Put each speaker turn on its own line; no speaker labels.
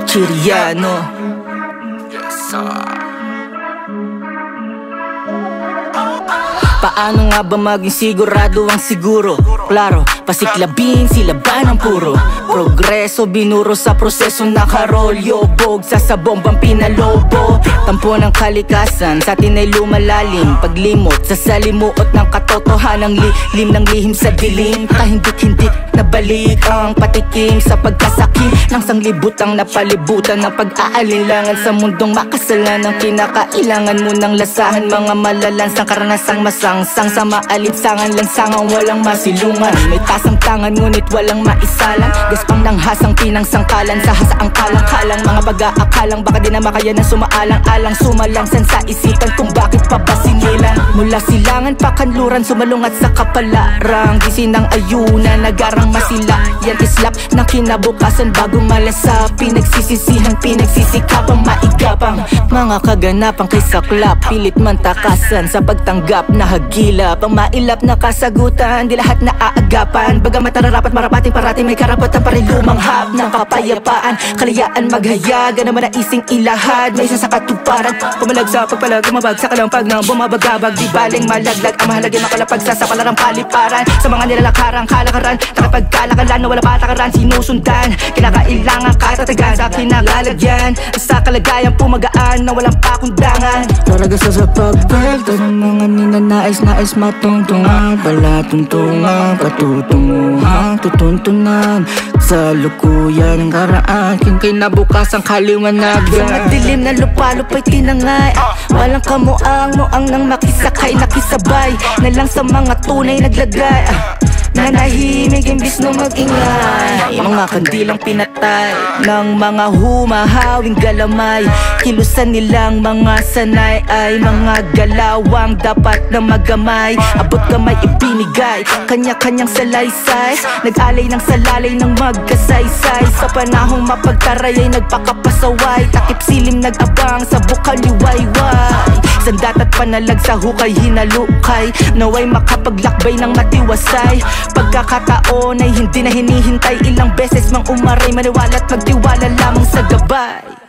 Chiriano.
Yes, sir.
Paano nga ba maging sigurado ang siguro? Klaro, pasiklabin, silaban ang puro progreso, binuro sa proseso, nakarolyo bog sa bombang pinalobo. Tampo ng kalikasan, sa atin ay lumalalim. Paglimot sa salimuot ng katotohanang lilim ng lihim sa dilim. Kahindik-hindik na balik ang patikim sa pagkasakim ng sanglibutang napalibutan ng pag-aalinlangan sa mundong makasalan. Ang kinakailangan mo ng lasahan, mga malalansang karanasang masangsang sa maalinsangan, lansangang walang masilungan. May tasang tangan ngunit walang maisalang, gaspang ng hasang pinangsangkalan sa hasaang kalang-kalang. Mga pag-aakalang baka di na makaya na sumaalang-alang, sumalangsan sa isipan kung bakit pa ba sinilang. Mula silangan pa kanluran, sumalungat sa kapalarang gisinang ayuna, nagarang masila yan islap na kinabukasan bago malasa. Pinagsisisihan, pinagsisikapang maigapang mga kaganapang kay saklap, pilit man takasan sa pagtanggap na hagilap. Ang mailap na kasagutan, di lahat na aagapan. Bagamat nararapat marapating parati, may karapatan pa rin lumanghap ng kapayapaan, kalayaan maghayagan naman na ising ilahad. May isa sa katuparan, pumalag sa pagpalag, lumabag sa kalampag ng bumabagabag. Di baling malaglag, ang mahalagay makalapag sa palarang paliparan. Sa mga nilalakarang kalakaran, nakapagkalakalan na wala patakaran, sinusundan. Kinakailangan katatagan sa kinalalagyan, sa kalagayan pumagaan na walang pakundangan. Talaga sa pagbelta ng mga ninanais-nais matungtungan, palatuntungan, patutunguhan, tutuntunan sa lukuyan ng karaan, king kinabukasan kaliwanagan. Sa dilim na lupalupay tinangay, walang kamuang-muang nang makisakay, nakisabay na lang sa mga tunay naglagay. Nanahimik imbis na mag-ingay, mga kandilang pinatay ng mga humahawing galamay. Kilusan nilang mga sanay ay mga galawang dapat na magamay. Abot kamay ibinigay, kanya-kanyang salaysay, nag-alay ng salalay ng magkasaysay. Sa panahong mapagtaray ay nagpakapasaway, takip silim nag-abang sa bukaliwayway. Sandat at panalag sa hukay hinalukay, naway makapaglakbay ng matiwasay. Pagkakataon ay hindi na hinihintay, ilang beses mang umaray, maniwala at magtiwala lamang sa gabay.